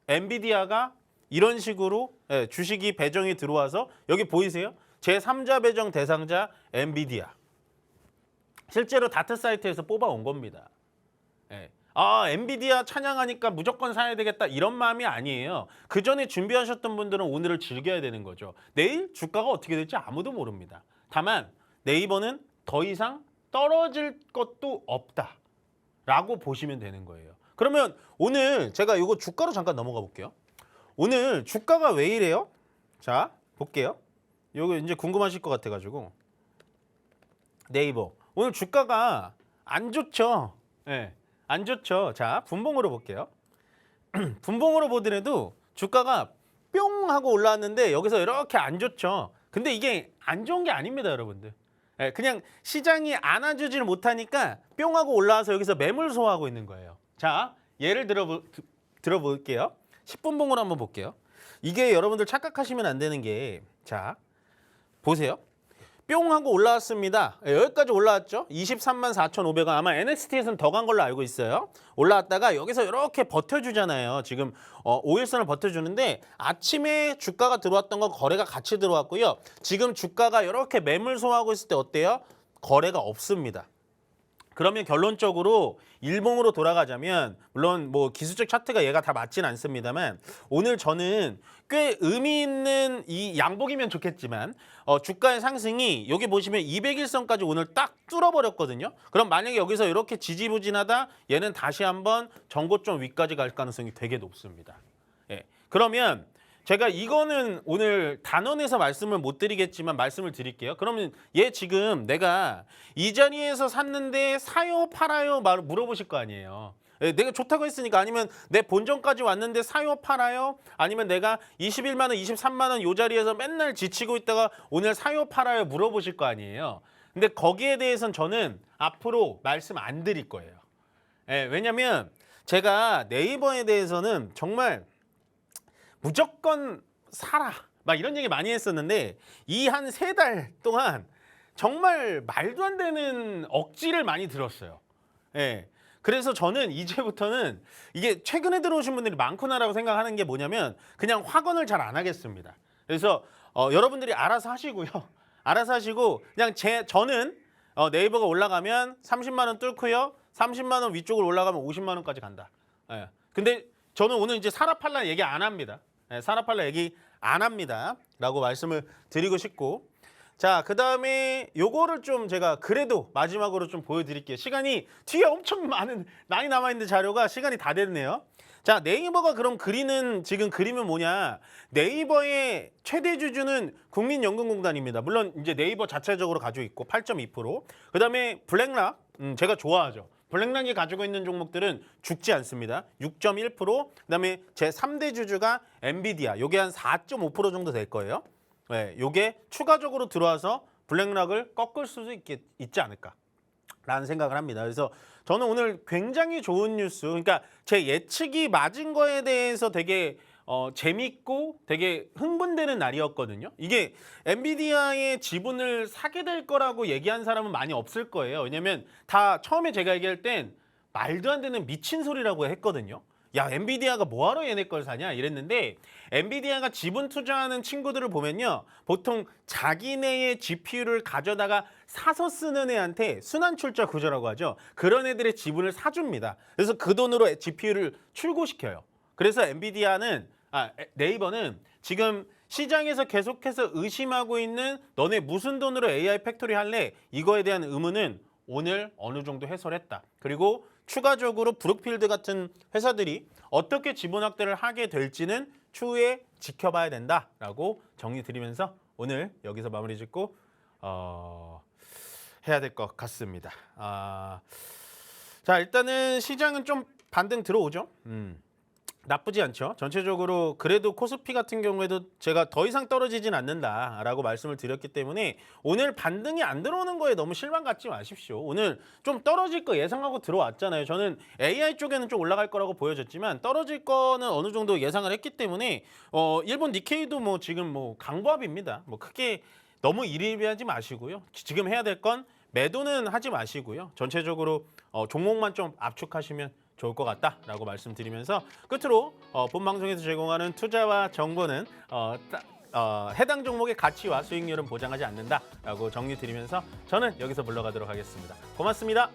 엔비디아가 이런 식으로 주식이 배정이 들어와서 여기 보이세요? 제3자 배정 대상자 엔비디아. 실제로 다트 사이트에서 뽑아온 겁니다. 엔비디아 찬양하니까 무조건 사야 되겠다 이런 마음이 아니에요. 그 전에 준비하셨던 분들은 오늘을 즐겨야 되는 거죠. 내일 주가가 어떻게 될지 아무도 모릅니다. 다만 네이버는 더 이상 떨어질 것도 없다. 라고 보시면 되는 거예요. 그러면 오늘 제가 이거 주가로 잠깐 넘어가 볼게요. 오늘 주가가 왜 이래요? 자, 볼게요. 이거 이제 궁금하실 것 같아가지고 네이버 오늘 주가가 안 좋죠. 네, 안 좋죠. 자, 분봉으로 볼게요. 분봉으로 보더라도 주가가 뿅 하고 올라왔는데 여기서 이렇게 안 좋죠. 근데 이게 안 좋은 게 아닙니다, 여러분들. 네, 그냥 시장이 안아주질 못하니까 뿅 하고 올라와서 여기서 매물 소화하고 있는 거예요. 자, 예를 들어볼게요. 10분봉으로 한번 볼게요. 이게 여러분들 착각하시면 안 되는 게, 자, 보세요. 뿅 하고 올라왔습니다. 여기까지 올라왔죠. 23만 4,500원. 아마 NXT에서는 더 간 걸로 알고 있어요. 올라왔다가 여기서 이렇게 버텨주잖아요. 지금 5일선을 버텨주는데 아침에 주가가 들어왔던 건 거래가 같이 들어왔고요. 지금 주가가 이렇게 매물 소화하고 있을 때 어때요? 거래가 없습니다. 그러면 결론적으로 일봉으로 돌아가자면, 물론 뭐 기술적 차트가 얘가 다 맞진 않습니다만, 오늘 저는 꽤 의미 있는 이 양복이면 좋겠지만 주가의 상승이 여기 보시면 200일선까지 오늘 딱 뚫어버렸거든요. 그럼 만약에 여기서 이렇게 지지부진하다 얘는 다시 한번 전고점 위까지 갈 가능성이 되게 높습니다. 예. 그러면 제가 이거는 오늘 단언해서 말씀을 못 드리겠지만 말씀을 드릴게요. 그러면 얘 지금 내가 이 자리에서 샀는데 사요 팔아요 물어보실 거 아니에요. 내가 좋다고 했으니까. 아니면 내 본전까지 왔는데 사요 팔아요? 아니면 내가 21만 원, 23만 원 이 자리에서 맨날 지치고 있다가 오늘 사요 팔아요 물어보실 거 아니에요. 근데 거기에 대해서는 저는 앞으로 말씀 안 드릴 거예요. 왜냐면 제가 네이버에 대해서는 정말 무조건 사라 막 이런 얘기 많이 했었는데 이 한 3달 동안 정말 말도 안 되는 억지를 많이 들었어요. 예. 그래서 저는 이제부터는 이게 최근에 들어오신 분들이 많구나라고 생각하는 게 뭐냐면 그냥 확언을 잘 안 하겠습니다. 그래서 여러분들이 알아서 하시고요. 알아서 하시고 그냥 저는 네이버가 올라가면 30만 원 뚫고요. 30만 원 위쪽으로 올라가면 50만 원까지 간다. 예. 근데 저는 오늘 이제 사라 팔라 얘기 안 합니다. 사라 팔라 얘기 안 합니다. 라고 말씀을 드리고 싶고, 자, 그다음에 요거를 좀 제가 그래도 마지막으로 좀 보여드릴게요. 시간이 뒤에 엄청 많이 남아있는 자료가 시간이 다 됐네요. 자, 네이버가 그럼 지금 그림은 뭐냐? 네이버의 최대 주주는 국민연금공단입니다. 물론 이제 네이버 자체적으로 가지고 있고 8.2%. 그다음에 블랙락, 제가 좋아하죠. 블랙락이 가지고 있는 종목들은 죽지 않습니다. 6.1%. 그다음에 제 3대 주주가 엔비디아. 요게 한 4.5% 정도 될 거예요. 네, 요게 추가적으로 들어와서 블랙락을 꺾을 수도 있지 않을까라는 생각을 합니다. 그래서 저는 오늘 굉장히 좋은 뉴스, 그러니까 제 예측이 맞은 거에 대해서 되게 재밌고 되게 흥분되는 날이었거든요. 이게 엔비디아의 지분을 사게 될 거라고 얘기한 사람은 많이 없을 거예요. 왜냐면 다 처음에 제가 얘기할 땐 말도 안 되는 미친 소리라고 했거든요. 야, 엔비디아가 뭐하러 얘네 걸 사냐 이랬는데, 엔비디아가 지분 투자하는 친구들을 보면요, 보통 자기네의 GPU를 가져다가 사서 쓰는 애한테 순환출자 구조라고 하죠. 그런 애들의 지분을 사줍니다. 그래서 그 돈으로 GPU를 출고시켜요. 그래서 네이버는 지금 시장에서 계속해서 의심하고 있는 너네 무슨 돈으로 AI 팩토리 할래? 이거에 대한 의문은 오늘 어느 정도 해소했다. 그리고 추가적으로 브룩필드 같은 회사들이 어떻게 지분 확대를 하게 될지는 추후에 지켜봐야 된다라고 정리 드리면서 오늘 여기서 마무리 짓고 해야 될 것 같습니다. 자, 일단은 시장은 좀 반등 들어오죠. 나쁘지 않죠. 전체적으로 그래도 코스피 같은 경우에도 제가 더 이상 떨어지진 않는다라고 말씀을 드렸기 때문에 오늘 반등이 안 들어오는 거에 너무 실망 갖지 마십시오. 오늘 좀 떨어질 거 예상하고 들어왔잖아요. 저는 AI 쪽에는 좀 올라갈 거라고 보여졌지만 떨어질 거는 어느 정도 예상을 했기 때문에 일본 니케이도 뭐 지금 뭐 강보합입니다. 뭐 크게 너무 일희일비하지 마시고요. 지금 해야 될 건 매도는 하지 마시고요. 전체적으로 종목만 좀 압축하시면 좋을 것 같다라고 말씀드리면서 끝으로 본 방송에서 제공하는 투자와 정보는 해당 종목의 가치와 수익률은 보장하지 않는다라고 정리 드리면서 저는 여기서 물러가도록 하겠습니다. 고맙습니다.